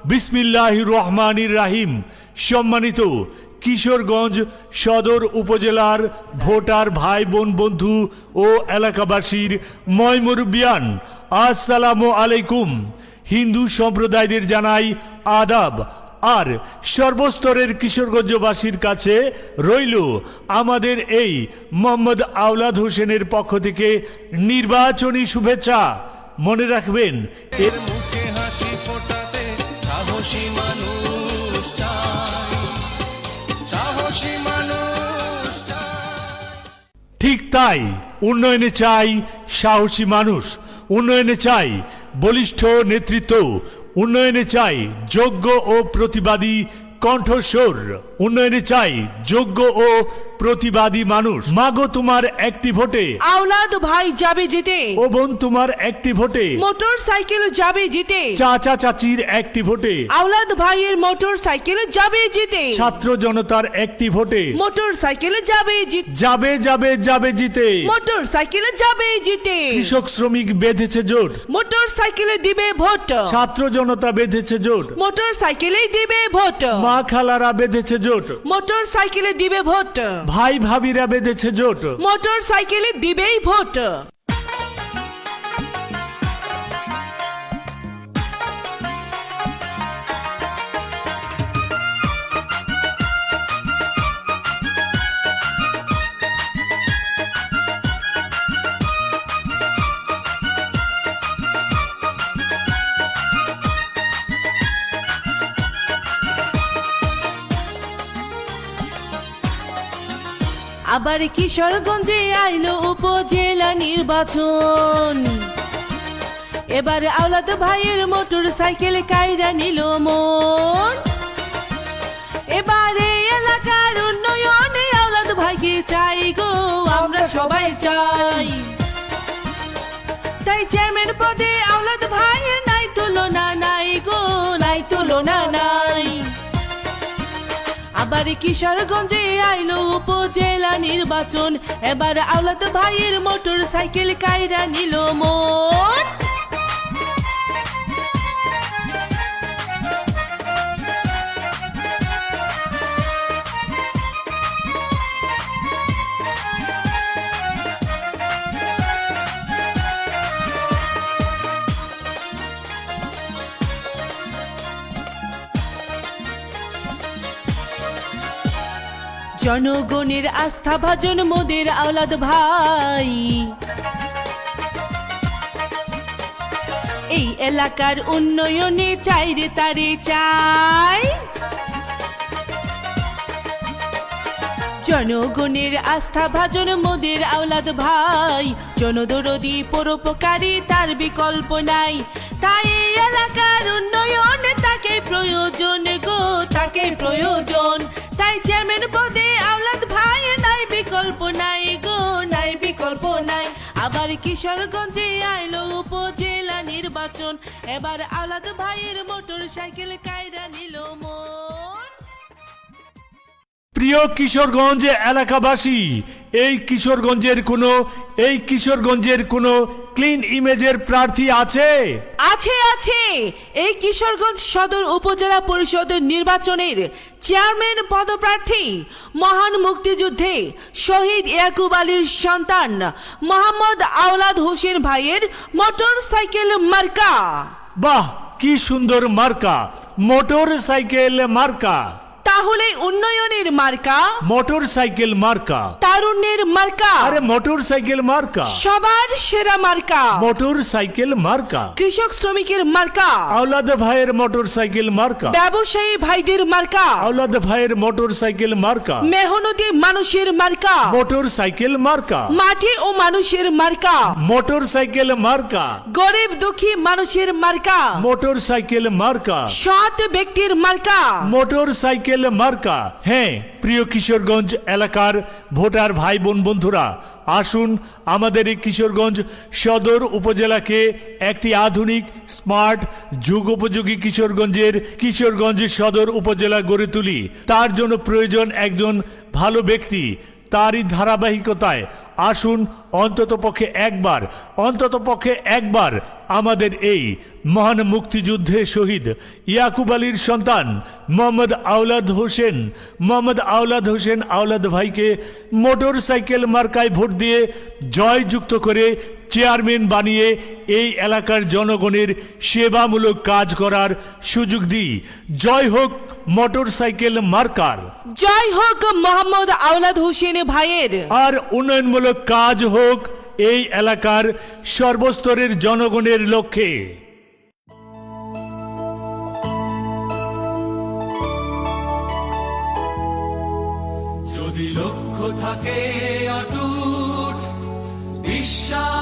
বিসমিল্লাহির রহমানির রাহিম। সম্মানিত কিশোরগঞ্জ সদর উপজেলার ভোটার ভাই বোন বন্ধু ও এলাকাবাসীর ময়মুরবিয়ান, আসসালামু আলাইকুম। হিন্দু সম্প্রদায়দের জানাই আদাব। আর সর্বস্তরের কিশোরগঞ্জবাসীর কাছে রইল আমাদের এই মোহাম্মদ আওলাদ হোসেনের পক্ষ থেকে নির্বাচনী শুভেচ্ছা। মনে রাখবেন, এর মুখে হাসি ফোটাতে সাহসী মানুষ চাই, সাহসী মানুষ চাই। ঠিক তাই, উন্নয়নে চাই সাহসী মানুষ, উন্নয়নে চাই বলিষ্ঠ নেতৃত্ব, উন্নয়নে চাই যোগ্য ও প্রতিবাদী কণ্ঠস্বর, উন্নয়নে চাই যোগ্য ও প্রতিবাদী মানুষ। মাগো তোমার একটি ভোটে আওলাদ ভাই যাবে জিতে, ও বোন তোমার একটি ভোটে মোটর সাইকেল যাবে জিতে, চাচা চাচির একটি ভোটে আওলাদ ভাইয়ের মোটর সাইকেল যাবে জিতে, ছাত্র জনতার একটি ভোটে মোটর সাইকেল যাবে জিতে, যাবে যাবে যাবে জিতে। মোটর সাইকেল যাবে জিতে, কৃষক শ্রমিক বেঁধেছে জোট, মোটর সাইকেলে দিবে ভোট, ছাত্র জনতা বেঁধেছে জোট, মোটর সাইকেলে দিবে ভোট, মা খালারা বেঁধেছে জোট, মোটর সাইকেলে দিবে ভোট, ভাই ভাবিরা বেঁধেছে জোট, মোটর সাইকেলে দিবেই ভোট। আবার কিশোরগঞ্জে আইলো উপজেলা নির্বাচন, এবার আওলাদ ভাইয়ের মোটর সাইকেল কাইরা নিল মন। এবারে এলাকার উন্নয়নে আওলাদ ভাইকে চাই গো, আমরা সবাই চাই। তাই চেয়ারম্যান পদে আওলাদ ভাইয়ের নাই তুলনা, নাই গো নাই তুলনা নাই। আবার কিশোরগঞ্জে আইলো উপজেলা নির্বাচন, এবার আওলাদ ভাইয়ের মোটর সাইকেল কাইরা নিল মন। জনগণের আস্থা ভাজন মোদের আওলাদ ভাই, এই এলাকার উন্নয়নে চাই রে তারে চাই। জনগণের আস্থা ভাজন মোদের আওলাদ ভাই, জনদরদি পরোপকারী তার বিকল্প নাই। তাই এই এলাকার উন্নয়নে তাকে প্রয়োজন গো, তাকে প্রয়োজন। তাই চেয়ারম্যান পদে আওলাদ ভাই নাই বিকল্প, নাই গো নাই বিকল্প নাই। আবার কিশোরগঞ্জে আইলো উপজেলা নির্বাচন, এবার আওলাদ ভাইয়ের মোটর সাইকেল কাইরা নিল মন। প্রিয় কিশোরগঞ্জ এলাকাবাসী, এই কিশোরগঞ্জের কোনো ক্লিন ইমেজের প্রার্থী আছে? আছে আছে। এই কিশোরগঞ্জ সদর উপজেলা পরিষদের নির্বাচনের চেয়ারম্যান পদপ্রার্থী মহান মুক্তিযুদ্ধে শহীদ ইয়াকুব আলীর সন্তান মোহাম্মদ আওলাদ হোসেন ভাইয়ের মোটর সাইকেল মার্কা। বাহ, কি সুন্দর মার্কা, মোটর সাইকেল মার্কা। তাহলে উন্নয়নের মার্কা মোটর সাইকেল মার্কা, তারুণ্যের মার্কা, আরে মোটর সাইকেল মার্কা, সবার সেরা মার্কা মোটর সাইকেল মার্কা, কৃষক শ্রমিকের মার্কা, আওলাদ ভাইয়ের মোটর সাইকেল মার্কা, ব্যবসায়ী ভাইদের মার্কা, আওলাদ ভাইয়ের মোটর সাইকেল মার্কা, মেহনতি মানুষের মার্কা, মোটর সাইকেল মার্কা, মাটি ও মানুষের মার্কা, মোটর সাইকেল মার্কা, গরিব দুঃখী মানুষের মার্কা, মোটর সাইকেল মার্কা, সৎ ব্যক্তির মার্কা, মোটর সাইকেল মার্কা। হ্যাঁ প্রিয় কিশোরগঞ্জ এলাকার ভোটার ভাই বোন বন্ধুরা, আসুন আমাদের এই কিশোরগঞ্জ সদর উপজেলাকে একটি আধুনিক স্মার্ট যুগোপযোগী কিশোরগঞ্জ সদর উপজেলা গড়ে তুলি। তার জন্য প্রয়োজন একজন ভালো ব্যক্তি। তারই ধারাবাহিকতায় আসুন অন্ততপক্ষে একবার আমাদের এই মহান মুক্তিযুদ্ধে শহীদ ইয়াকুব আলীর সন্তান মোহাম্মদ আওলাদ হোসেন আওলাদ ভাইকে মোটর সাইকেল মার্কায় ভোট দিয়ে জয়যুক্ত করে চেয়ারম্যান বানিয়ে এই এলাকার জনগণের সেবামূলক কাজ করার সুযোগ দিই। জয় হোক মোটর সাইকেল মার্কার, জয় হোক মোহাম্মদ আওলাদ হোসেন ভাইয়ের। আর উন্নয়নমূলক কাজ হোক এই এলাকার সর্বস্তরের জনগণের লক্ষ্যে। যদি লক্ষ্য থাকে অটুট, বিশ্বাস